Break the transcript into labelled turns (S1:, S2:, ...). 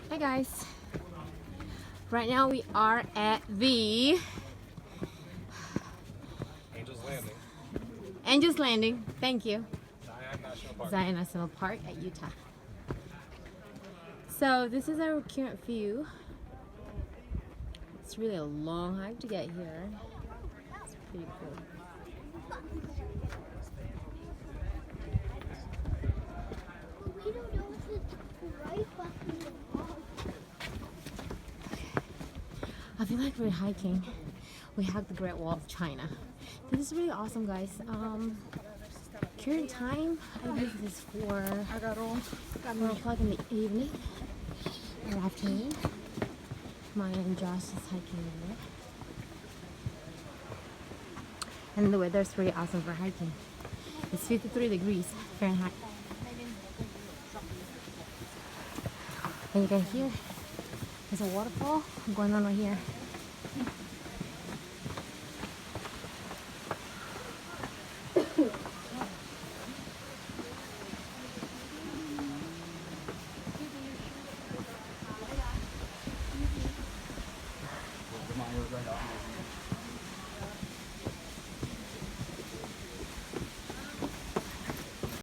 S1: Hi guys. Right now we are at the
S2: Angel's Landing,
S1: Angel's Landing. Thank you.
S2: Zion National Park.
S1: Zion National Park at Utah. So this is our current view. It's really a long hike to get here. It's pretty cool.
S3: We don't know if it's right behind the wall.
S1: I feel like we're hiking. We hiked the Great Wall of China. This is really awesome, guys. Current time, I believe it is 4 o'clock in the evening or afternoon. Maya and Josh is hiking there. And the weather is pretty awesome for hiking. It's 53 degrees Fahrenheit. And you can hear there's a waterfall going on right here.